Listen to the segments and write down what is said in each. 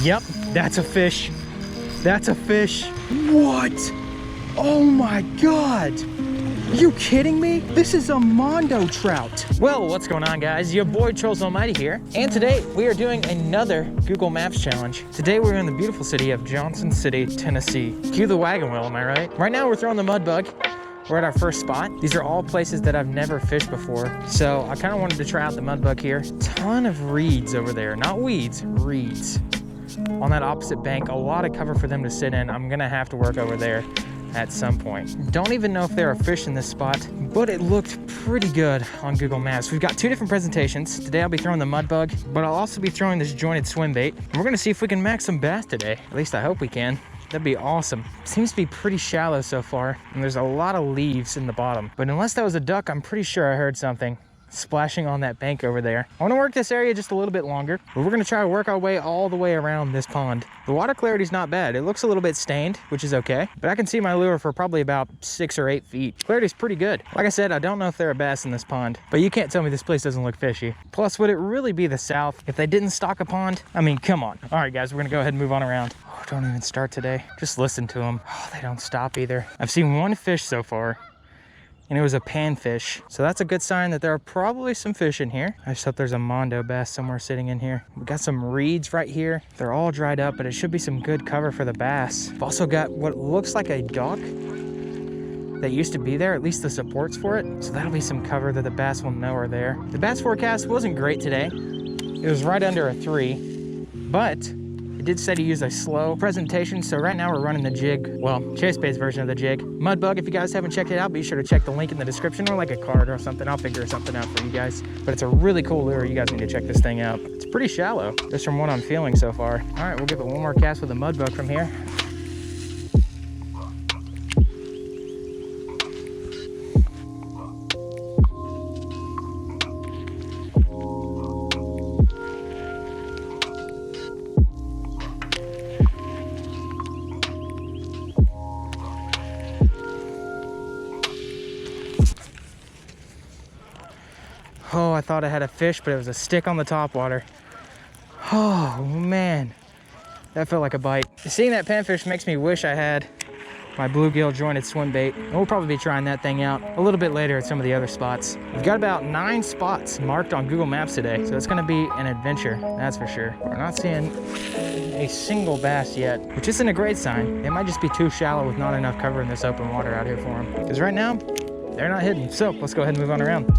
Yep, that's a fish. That's a fish. What? Oh my God. Are you kidding me? This is a MONDO Trout. Well, what's going on, guys? Your boy TrollsAlmighty here. And today we are doing another Google Maps challenge. Today we're in the beautiful city of Johnson City, Tennessee. Cue the wagon wheel, am I right? Right now we're throwing the Mudbug. We're at our first spot. These are all places that I've never fished before. So I kind of wanted to try out the Mudbug here. Ton of reeds over there, not weeds, reeds. On that opposite bank, a lot of cover for them to sit in. I'm gonna have to work over there at some point. Don't even know if there are fish in this spot, but it looked pretty good on Google Maps. We've got two different presentations. Today I'll be throwing the Mudbug, but I'll also be throwing this jointed swim bait. And we're gonna see if we can max some bass today. At least I hope we can. That'd be awesome. Seems to be pretty shallow so far, and there's a lot of leaves in the bottom. But unless that was a duck, I'm pretty sure I heard something splashing on that bank over there. I want to work this area just a little bit longer, but we're going to try to work our way all the way around this pond. The water clarity's not bad. It looks a little bit stained, which is okay, but I can see my lure for probably about 6 or 8 feet. Clarity's pretty good. Like I said, I don't know if there are bass in this pond, but you can't tell me this place doesn't look fishy. Plus, would it really be the South if they didn't stock a pond? I mean, come on. All right, guys, we're going to go ahead and move on around. Oh, don't even start today. Just listen to them. Oh, they don't stop either. I've seen one fish so far, and it was a panfish. So that's a good sign that there are probably some fish in here. I just hope there's a Mondo bass somewhere sitting in here. We got some reeds right here. They're all dried up, but it should be some good cover for the bass. I've also got what looks like a dock that used to be there, at least the supports for it. So that'll be some cover that the bass will know are there. The bass forecast wasn't great today. It was right under a 3, but it did say to use a slow presentation, so right now we're running the jig, well, Chase Bait's version of the jig. Mudbug, if you guys haven't checked it out, be sure to check the link in the description, or like a card or something. I'll figure something out for you guys. But it's a really cool lure. You guys need to check this thing out. It's pretty shallow, just from what I'm feeling so far. All right, we'll give it one more cast with a Mudbug from here. Oh, I thought I had a fish, but it was a stick on the top water. Oh, man. That felt like a bite. Seeing that panfish makes me wish I had my bluegill jointed swim bait. And we'll probably be trying that thing out a little bit later at some of the other spots. We've got about 9 spots marked on Google Maps today, so it's gonna be an adventure, that's for sure. We're not seeing a single bass yet, which isn't a great sign. It might just be too shallow with not enough cover in this open water out here for them. Because right now, they're not hidden. So let's go ahead and move on around.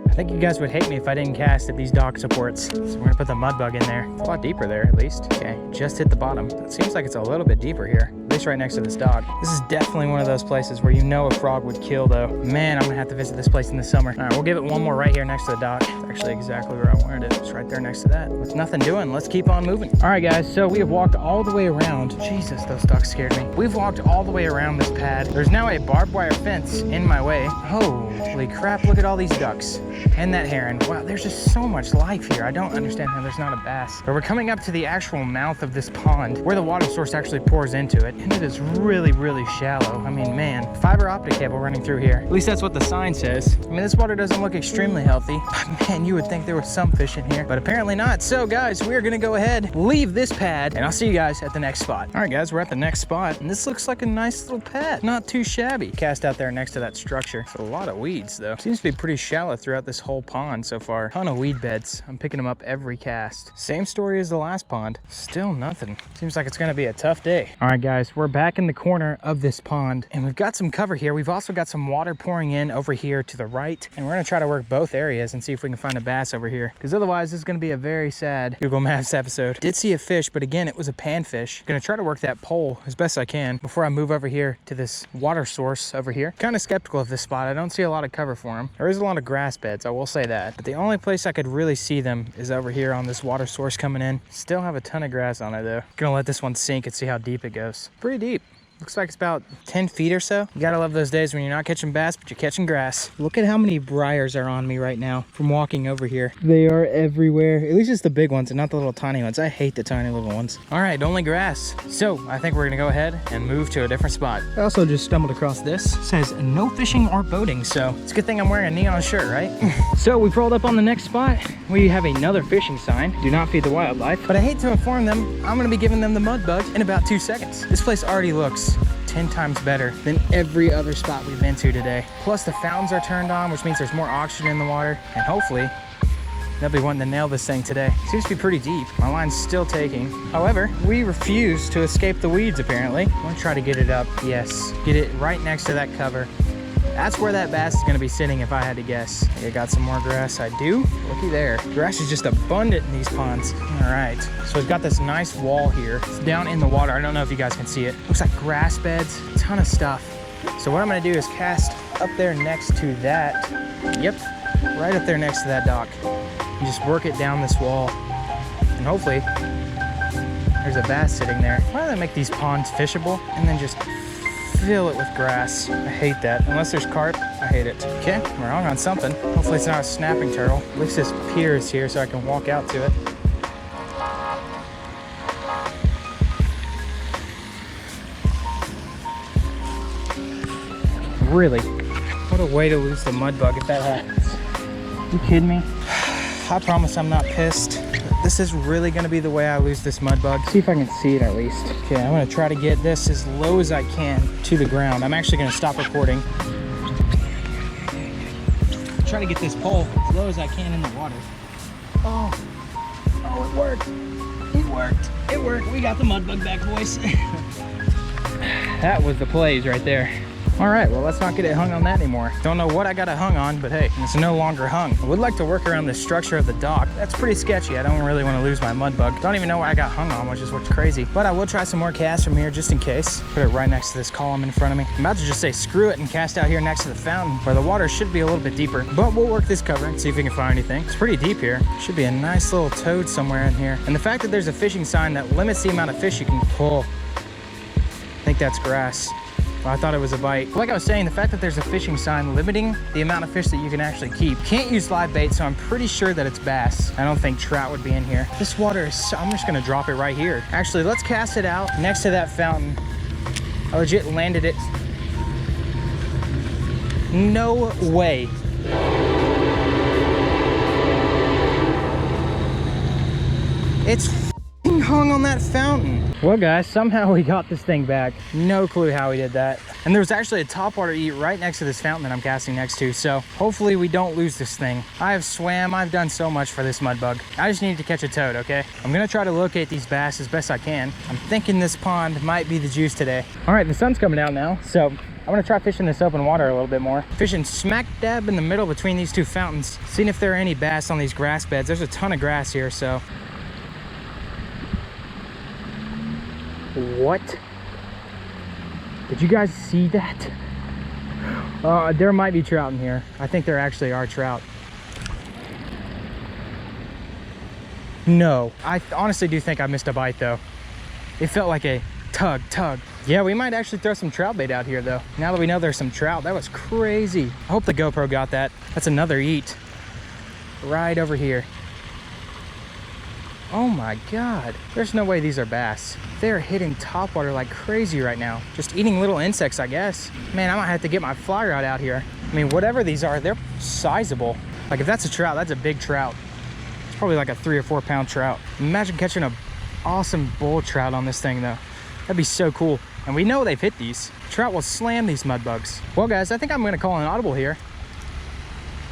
I think you guys would hate me if I didn't cast at these dock supports. So we're gonna put the Mudbug in there. It's a lot deeper there, at least. Okay, just hit the bottom. It seems like it's a little bit deeper here, at least right next to this dock. This is definitely one of those places where you know a frog would kill, though. Man, I'm gonna have to visit this place in the summer. All right, we'll give it one more right here next to the dock. It's actually exactly where I wanted it. It's right there next to that. With nothing doing, let's keep on moving. All right, guys, so we have walked all the way around. Jesus, those ducks scared me. We've walked all the way around this pad. There's now a barbed wire fence in my way. Holy crap, look at all these ducks. And that heron. Wow, there's just so much life here. I don't understand how there's not a bass. But we're coming up to the actual mouth of this pond where the water source actually pours into it. And it is really, really shallow. I mean, man, fiber optic cable running through here. At least that's what the sign says. I mean, this water doesn't look extremely healthy. But man, you would think there was some fish in here, but apparently not. So guys, we're gonna go ahead, leave this pad, and I'll see you guys at the next spot. All right, guys, we're at the next spot, and this looks like a nice little pad. Not too shabby. Cast out there next to that structure. It's a lot of weeds, though. Seems to be pretty shallow throughout this whole pond so far. Ton of weed beds. I'm picking them up every cast. Same story as the last pond. Still nothing. Seems like it's gonna be a tough day. All right, guys, we're back in the corner of this pond, and we've got some cover here. We've also got some water pouring in over here to the right, and we're gonna try to work both areas and see if we can find a bass over here, because otherwise this is gonna be a very sad Google Maps episode. Did see a fish, but again, it was a panfish. Gonna try to work that pole as best I can before I move over here to this water source over here. Kind of skeptical of this spot. I don't see a lot of cover for them. There is a lot of grass beds, I will say that, but the only place I could really see them is over here on this water source coming in. Still have a ton of grass on it though. Gonna let this one sink and see how deep it goes. Pretty deep. Looks like it's about 10 feet or so. You gotta love those days when you're not catching bass, but you're catching grass. Look at how many briars are on me right now from walking over here. They are everywhere. At least it's the big ones and not the little tiny ones. I hate the tiny little ones. All right, only grass. So I think we're gonna go ahead and move to a different spot. I also just stumbled across this. It says no fishing or boating, so it's a good thing I'm wearing a neon shirt, right? So we rolled up on the next spot. We have another fishing sign. Do not feed the wildlife. But I hate to inform them, I'm gonna be giving them the Mudbug in about 2 seconds. This place already looks 10 times better than every other spot we've been to today. Plus the fountains are turned on, which means there's more oxygen in the water, and hopefully they'll be wanting to nail this thing today. Seems to be pretty deep. My line's still taking. However, we refuse to escape the weeds apparently. I'm gonna try to get it up. Yes, get it right next to that cover. That's where that bass is gonna be sitting if I had to guess. I got some more grass, I do. Looky there. Grass is just abundant in these ponds. All right, so we've got this nice wall here. It's down in the water. I don't know if you guys can see it. Looks like grass beds, a ton of stuff. So what I'm gonna do is cast up there next to that. Yep, right up there next to that dock. You just work it down this wall, and hopefully there's a bass sitting there. Why don't they make these ponds fishable and then just fill it with grass? I hate that. Unless there's carp, I hate it. Okay, we're on something. Hopefully it's not a snapping turtle. At least this pier is here so I can walk out to it. Really? What a way to lose the Mudbug if that happens. You kidding me? I promise I'm not pissed. This is really gonna be the way I lose this Mudbug. See if I can see it at least. Okay, I'm gonna try to get this as low as I can to the ground. I'm actually gonna stop recording. Try to get this pole as low as I can in the water. Oh, it worked. It worked. It worked. We got the Mudbug back, boys. That was the plays right there. All right, well, let's not get it hung on that anymore. Don't know what I got it hung on, but hey, it's no longer hung. I would like to work around the structure of the dock. That's pretty sketchy. I don't really want to lose my Mudbug. Don't even know where I got hung on, which is what's crazy. But I will try some more casts from here just in case. Put it right next to this column in front of me. I'm about to just say screw it and cast out here next to the fountain where the water should be a little bit deeper. But we'll work this cover and see if we can find anything. It's pretty deep here. Should be a nice little toad somewhere in here. And the fact that there's a fishing sign that limits the amount of fish you can pull. I think that's grass. Well, I thought it was a bite. Like I was saying, the fact that there's a fishing sign limiting the amount of fish that you can actually keep. Can't use live bait, so I'm pretty sure that it's bass. I don't think trout would be in here. This water is so, I'm just gonna drop it right here. Actually, let's cast it out next to that fountain. I legit landed it. No way. It's hung on that fountain. Well guys, somehow we got this thing back. No clue how we did that. And there was actually a topwater eat right next to this fountain that I'm casting next to, so hopefully we don't lose this thing. I have swam, I've done so much for this Mudbug. I just need to catch a toad, okay? I'm gonna try to locate these bass as best I can. I'm thinking this pond might be the juice today. All right, the sun's coming out now, so I'm gonna try fishing this open water a little bit more. Fishing smack dab in the middle between these two fountains, seeing if there are any bass on these grass beds. There's a ton of grass here, so. What? Did you guys see that? There might be trout in here. I think there actually are trout. No, I honestly do think I missed a bite though. It felt like a tug. Yeah, we might actually throw some trout bait out here though. Now that we know there's some trout, that was crazy. I hope the GoPro got that. That's another eat right over here. Oh my God, there's no way these are bass. They're hitting topwater like crazy right now. Just eating little insects, I guess. Man, I might have to get my fly rod out here. I mean, whatever these are, they're sizable. Like if that's a trout, that's a big trout. It's probably like a 3 or 4 pound trout. Imagine catching an awesome bull trout on this thing though. That'd be so cool. And we know they've hit these. Trout will slam these Mudbugs. Well guys, I think I'm gonna call an audible here.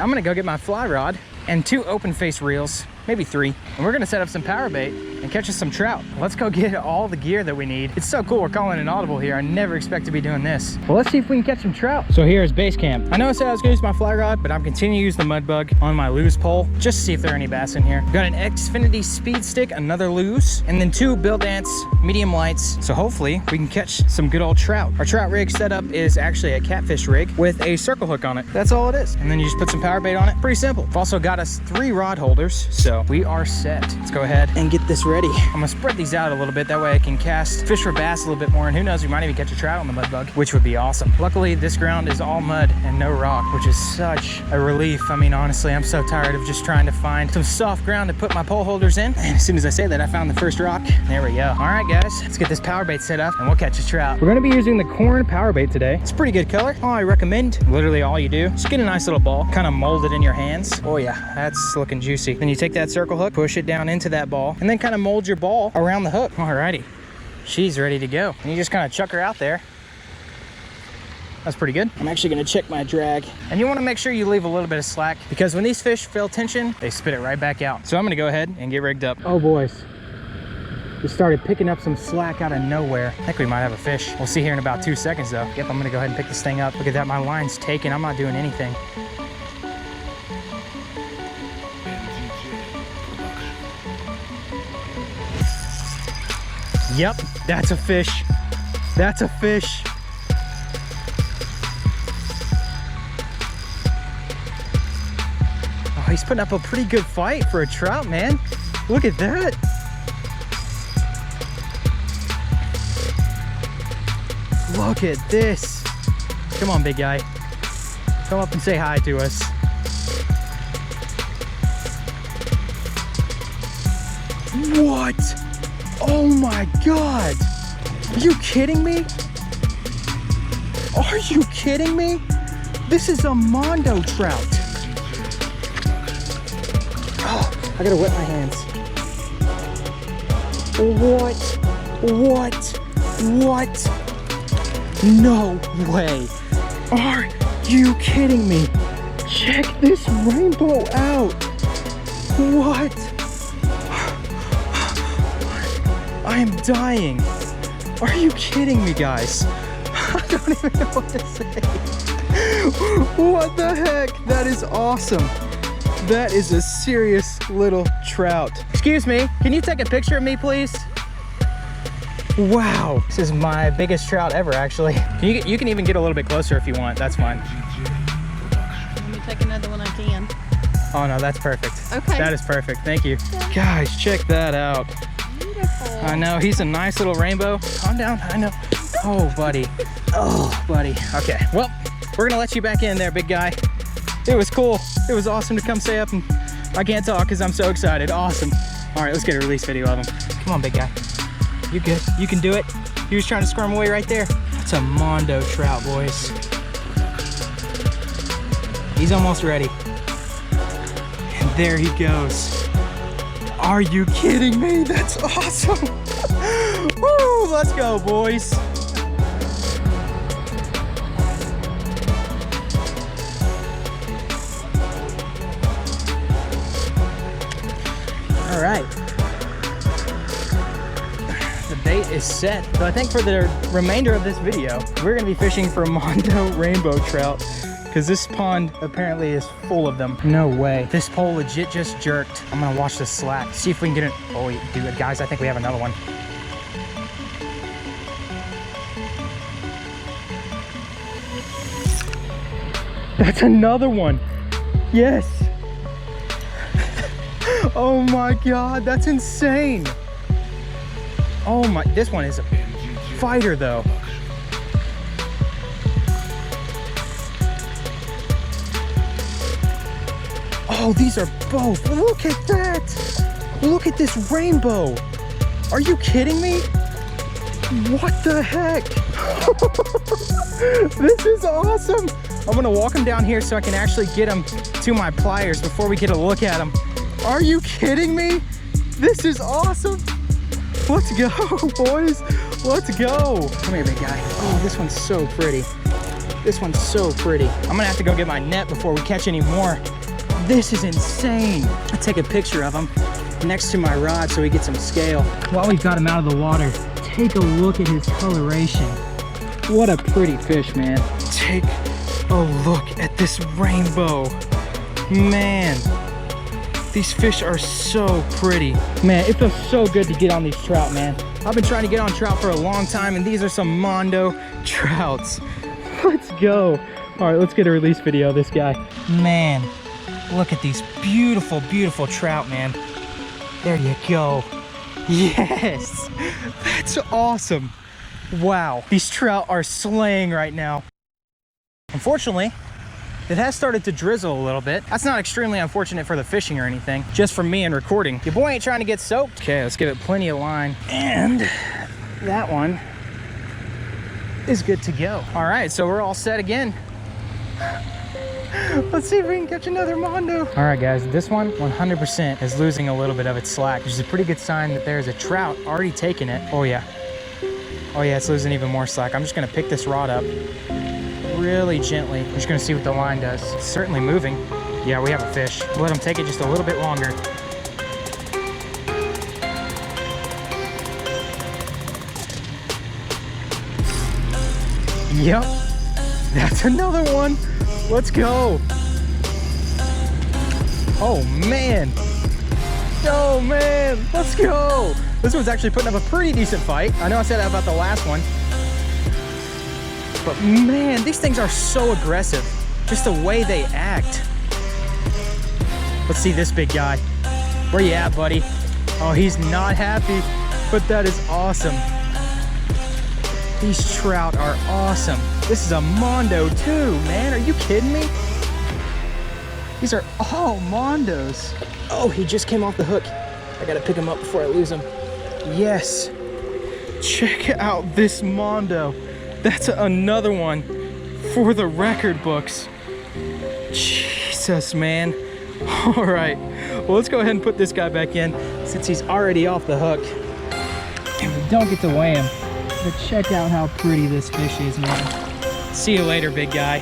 I'm gonna go get my fly rod and 2 open face reels, maybe 3. And we're gonna set up some power bait and catch us some trout. Let's go get all the gear that we need. It's so cool we're calling an audible here. I never expect to be doing this. Well, let's see if we can catch some trout. So here's base camp. I know I said I was gonna use my fly rod, but I'm continuing to use the Mudbug on my lose pole, just to see if there are any bass in here. Got an Xfinity speed stick, another lose, and then 2 Bill Dance medium lights. So hopefully we can catch some good old trout. Our trout rig setup is actually a catfish rig with a circle hook on it. That's all it is. And then you just put some power bait on it. Pretty simple. I've also got us 3 rod holders. So So we are set. Let's go ahead and get this ready. I'm gonna spread these out a little bit. That way I can cast fish for bass a little bit more. And who knows, we might even catch a trout on the Mudbug, which would be awesome. Luckily, this ground is all mud and no rock, which is such a relief. I mean, honestly, I'm so tired of just trying to find some soft ground to put my pole holders in. And as soon as I say that, I found the first rock. There we go. All right, guys, let's get this power bait set up and we'll catch a trout. We're gonna be using the corn power bait today. It's a pretty good color. All I recommend, literally all you do, just get a nice little ball, kind of mold it in your hands. Oh yeah, that's looking juicy. Then you take that circle hook, push it down into that ball, and then kind of mold your ball around the hook. Alrighty, she's ready to go. And you just kind of chuck her out there. That's pretty good. I'm actually gonna check my drag. And you wanna make sure you leave a little bit of slack because when these fish feel tension, they spit it right back out. So I'm gonna go ahead and get rigged up. Oh boys, we started picking up some slack out of nowhere. I think we might have a fish. We'll see here in about 2 seconds though. Yep, I'm gonna go ahead and pick this thing up. Look at that, my line's taken. I'm not doing anything. Yep, that's a fish. That's a fish. Oh, he's putting up a pretty good fight for a trout, man. Look at that. Look at this. Come on, big guy. Come up and say hi to us. What? Oh my God. Are you kidding me? Are you kidding me? This is a MONDO Trout. Oh, I gotta wet my hands. What? No way. Are you kidding me? Check this rainbow out. What? I am dying. Are you kidding me, guys? I don't even know what to say. What the heck? That is awesome. That is a serious little trout. Excuse me, can you take a picture of me, please? Wow, this is my biggest trout ever, actually. You can even get a little bit closer if you want. That's fine. Let me take another one I can. Oh no, that's perfect. Okay. That is perfect, thank you. Guys, check that out. Beautiful. I know, he's a nice little rainbow. Calm down, I know. Oh, buddy. Oh, buddy. Okay, well, we're gonna let you back in there, big guy. It was cool. It was awesome to come stay up and I can't talk because I'm so excited. Awesome. All right, let's get a release video of him. Come on, big guy. You're good. You can do it. He was trying to squirm away right there. That's a MONDO Trout, boys. He's almost ready. And there he goes. Are you kidding me? That's awesome. Woo, let's go, boys. All right. The bait is set. So I think for the remainder of this video, we're gonna be fishing for MONDO Rainbow Trout because this pond apparently is full of them. No way. This pole legit just jerked. I'm gonna watch this slack. See if we can get it. Oh, dude, guys, I think we have another one. That's another one. Yes. Oh my God, that's insane. Oh my, this one is a fighter though. Oh, these are both. Look at that. Look at this rainbow. Are you kidding me? What the heck? This is awesome. I'm gonna walk him down here so I can actually get him to my pliers before we get a look at him. Are you kidding me? This is awesome. Let's go, boys. Let's go. Come here, big guy. Oh, this one's so pretty. This one's so pretty. I'm gonna have to go get my net before we catch any more. This is insane. I'll take a picture of him next to my rod so we get some scale. While we've got him out of the water, take a look at his coloration. What a pretty fish, man. Take a look at this rainbow. Man, these fish are so pretty. Man, it feels so good to get on these trout, man. I've been trying to get on trout for a long time, and these are some MONDO Trouts. Let's go. All right, let's get a release video of this guy. Man, look at these beautiful, beautiful trout, man. There you go. Yes, that's awesome. Wow, these trout are slaying right now. Unfortunately, it has started to drizzle a little bit. That's not extremely unfortunate for the fishing or anything, just for me and recording. Your boy ain't trying to get soaked. Okay, let's give it plenty of line. And that one is good to go. All right, so we're all set again. Let's see if we can catch another Mondo. All right, guys, this one 100% is losing a little bit of its slack, which is a pretty good sign that there's a trout already taking it. Oh yeah. Oh yeah, it's losing even more slack. I'm just gonna pick this rod up really gently. I'm just gonna see what the line does. It's certainly moving. Yeah, we have a fish. We'll let him take it just a little bit longer. Yep, that's another one. Let's go. Oh man. Oh man, let's go. This one's actually putting up a pretty decent fight. I know I said that about the last one. But man, these things are so aggressive. Just the way they act. Let's see this big guy. Where you at, buddy? Oh, he's not happy, but that is awesome. These trout are awesome. This is a Mondo too, man. Are you kidding me? These are all Mondos. Oh, he just came off the hook. I gotta pick him up before I lose him. Yes. Check out this Mondo. That's another one for the record books. Jesus, man. All right, well, let's go ahead and put this guy back in since he's already off the hook. And we don't get to weigh him, but check out how pretty this fish is, man. See you later, big guy.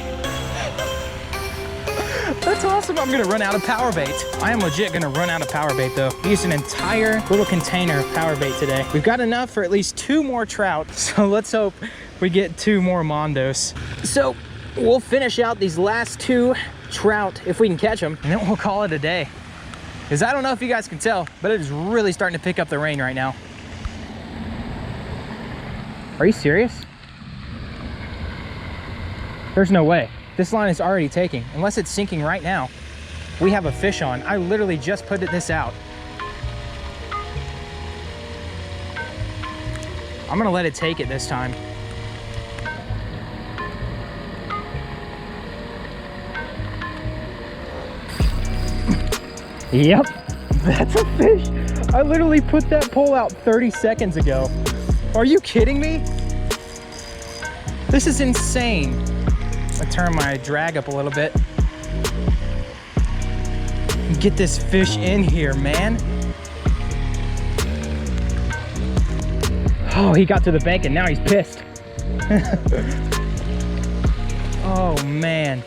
That's awesome. I'm gonna run out of power bait. I am legit gonna run out of power bait though. We used an entire little container of power bait today. We've got enough for at least 2 more trout, so let's hope we get 2 more Mondos. So we'll finish out these last 2 trout if we can catch them, and then we'll call it a day. Because I don't know if you guys can tell, but it is really starting to pick up the rain right now. Are you serious? There's no way. This line is already taking, unless it's sinking right now. We have a fish on. I literally just put this out. I'm gonna let it take it this time. Yep, that's a fish. I literally put that pole out 30 seconds ago. Are you kidding me? This is insane. I turn my drag up a little bit. Get this fish in here, man. Oh, he got to the bank and now he's pissed. Oh, man.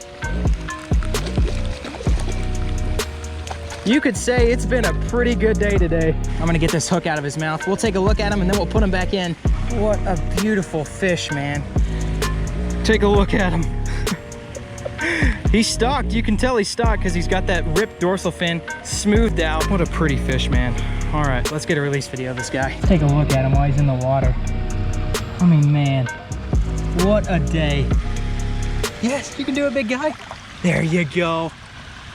You could say it's been a pretty good day today. I'm gonna get this hook out of his mouth. We'll take a look at him and then we'll put him back in. What a beautiful fish, man. Take a look at him. He's stocked. You can tell he's stocked because he's got that ripped dorsal fin smoothed out. What a pretty fish, man. All right, let's get a release video of this guy. Take a look at him while he's in the water. I mean, man, what a day. Yes, you can do it, big guy. There you go.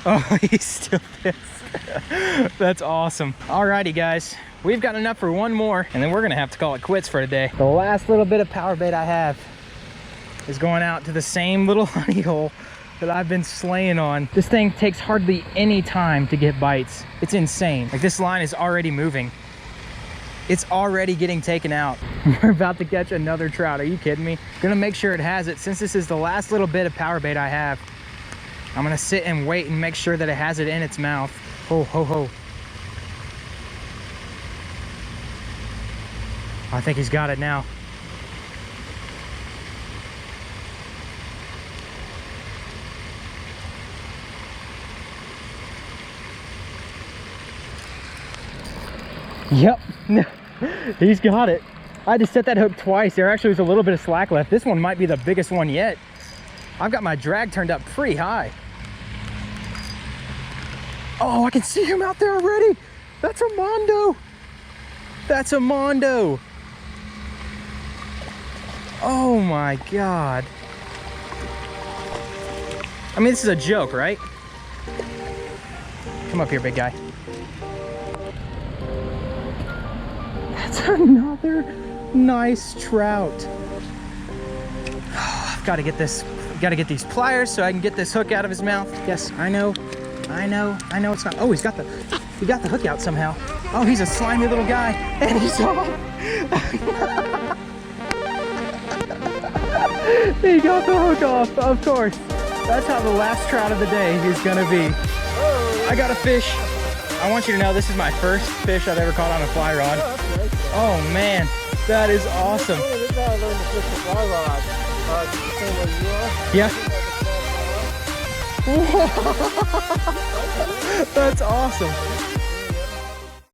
Oh, he's still pissed. That's awesome. Alrighty, guys, we've got enough for 1 more, and then we're gonna have to call it quits for today. The last little bit of power bait I have is going out to the same little honey hole that I've been slaying on. This thing takes hardly any time to get bites. It's insane. Like, this line is already moving. It's already getting taken out. We're about to catch another trout. Are you kidding me? Gonna make sure it has it. Since this is the last little bit of power bait I have, I'm gonna sit and wait and make sure that it has it in its mouth. Ho, ho, ho. I think he's got it now. Yep, he's got it. I had to set that hook twice. There actually was a little bit of slack left. This one might be the biggest one yet. I've got my drag turned up pretty high. Oh, I can see him out there already. That's a Mondo. That's a Mondo. Oh my God. I mean, this is a joke, right? Come up here, big guy. That's another nice trout. I've got to get this, got to get these pliers so I can get this hook out of his mouth. Yes, I know it's not. Oh, he got the hook out somehow. Oh, he's a slimy little guy, and he's off. He got the hook off, of course. That's how the last trout of the day is gonna be. I got a fish. I want you to know this is my first fish I've ever caught on a fly rod. Oh man, that is awesome. Yeah. That's awesome.